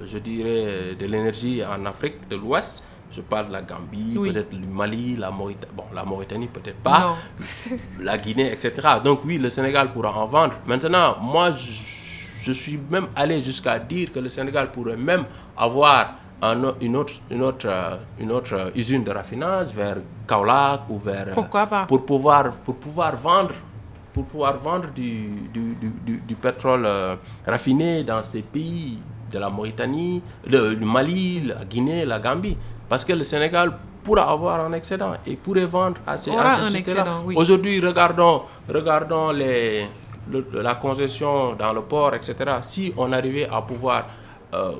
je dirais, de l'énergie en Afrique de l'Ouest. Je parle de la Gambie, peut-être le Mali, la Mauritanie, peut-être pas, la Guinée, etc. Donc oui, le Sénégal pourra en vendre. Maintenant, moi, je suis même allé jusqu'à dire que le Sénégal pourrait même avoir une autre usine de raffinage vers Kaolack ou vers... Pourquoi pas? Pour pouvoir vendre du pétrole raffiné dans ces pays de la Mauritanie, du Mali, la Guinée, la Gambie. Parce que le Sénégal pourra avoir un excédent et pourrait vendre à ces excédent, oui. Aujourd'hui, regardons la concession dans le port, etc. Si on arrivait à pouvoir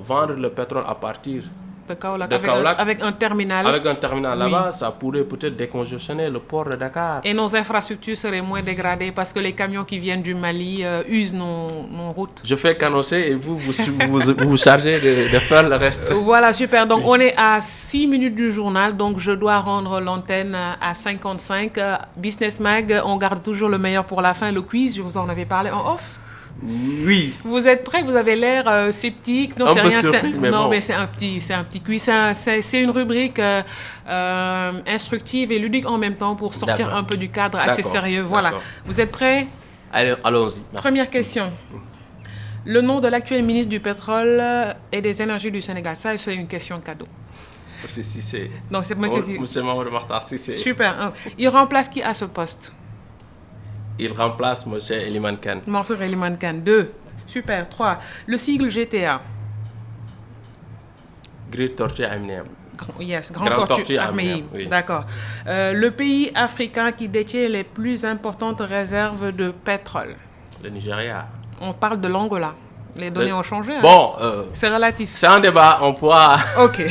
vendre le pétrole à partir de Kaolack, avec un terminal. Avec un terminal là-bas, ça pourrait peut-être décongestionner le port de Dakar. Et nos infrastructures seraient moins dégradées parce que les camions qui viennent du Mali usent nos routes. Je fais canosser et vous chargez de faire le reste. Voilà, super. Donc, on est à 6 minutes du journal. Donc, je dois rendre l'antenne à 55. Business Mag, on garde toujours le meilleur pour la fin. Le quiz, je vous en avais parlé en off. Oui. Vous êtes prêts? Vous avez l'air sceptique. Non, c'est rien. Surpris, mais non, bon. mais c'est un petit quiz. C'est une rubrique instructive et ludique en même temps pour sortir un peu du cadre assez sérieux. Voilà. Vous êtes prêts? Allez, allons-y. Merci. Première question. Le nom de l'actuel ministre du pétrole et des énergies du Sénégal. Ça, c'est une question cadeau. Monsieur Cissé. Non, c'est Monsieur Cissé. Monsieur Mamadou Makhtar Cissé. Super. Il remplace qui à ce poste? Il remplace Monsieur Eliman Kane. Mansour Eliman Kane. 2. Super. 3. Le sigle GTA. Great Tortue Arménienne. Yes, Grand Tortue Arménienne. Oui. D'accord. Le pays africain qui détient les plus importantes réserves de pétrole. Le Nigeria. On parle de l'Angola. Les données ont changé. Hein? Bon, c'est relatif. C'est un débat, on pourra... Ok.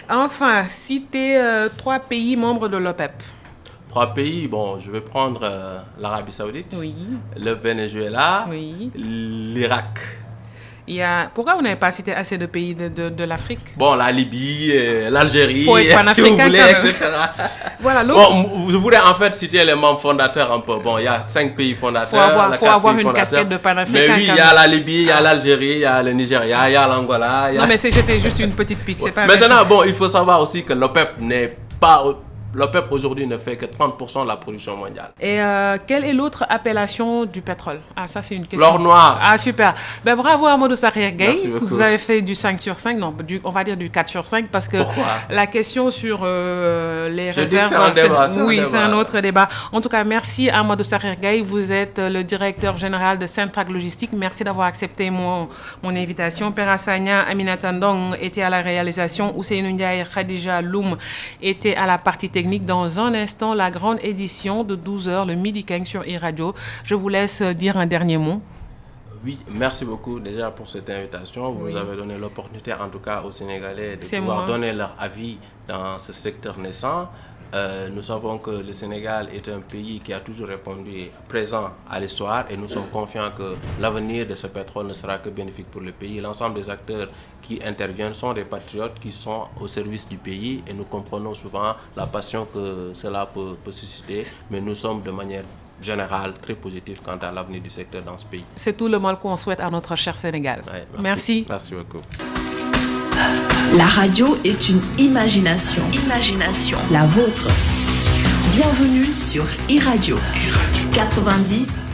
Enfin, citez 3 pays membres de l'OPEP. 3 pays, bon, je vais prendre l'Arabie Saoudite, le Venezuela, l'Irak. Pourquoi vous n'avez pas cité assez de pays de l'Afrique? Bon, la Libye, l'Algérie, faut être panafricain, si vous voulez, etc. Voilà, bon, vous voulez en fait citer les membres fondateurs un peu. Bon, il y a 5 pays fondateurs. Il faut avoir une casquette de panafricain. Mais oui, il y a la Libye, il y a l'Algérie, il y a le Nigeria, il y a l'Angola. Non, mais j'étais juste une petite pique. C'est pas maintenant, bon, il faut savoir aussi que l'OPEP n'est pas... L'OPEP aujourd'hui ne fait que 30% de la production mondiale. Et quelle est l'autre appellation du pétrole? Ah, ça c'est une question. L'or noir. Ah, super. Ben, bravo Amadou Sakhir Gaye. Vous avez fait du 5 sur 5, non, on va dire du 4 sur 5 parce que la question sur les réserves... C'est un autre débat. En tout cas, merci Amadou Sakhir Gaye. Vous êtes le directeur général de Centrac Logistique. Merci d'avoir accepté mon invitation. Pera Sagna, Aminata Ndong était à la réalisation. Ousseynou Ndiaye, Khadija Loum était à la partie technique. Dans un instant, la grande édition de 12h, le Midi 15 sur iRadio. Je vous laisse dire un dernier mot. Oui, merci beaucoup déjà pour cette invitation. Vous nous avez donné l'opportunité, en tout cas aux Sénégalais, de pouvoir donner leur avis dans ce secteur naissant. Nous savons que le Sénégal est un pays qui a toujours répondu présent à l'histoire et nous sommes confiants que l'avenir de ce pétrole ne sera que bénéfique pour le pays. L'ensemble des acteurs qui interviennent sont des patriotes qui sont au service du pays et nous comprenons souvent la passion que cela peut susciter, mais nous sommes de manière générale très positifs quant à l'avenir du secteur dans ce pays. C'est tout le mal qu'on souhaite à notre cher Sénégal. Ouais, merci. Merci beaucoup. La radio est une imagination. La vôtre. Bienvenue sur iRadio 90.3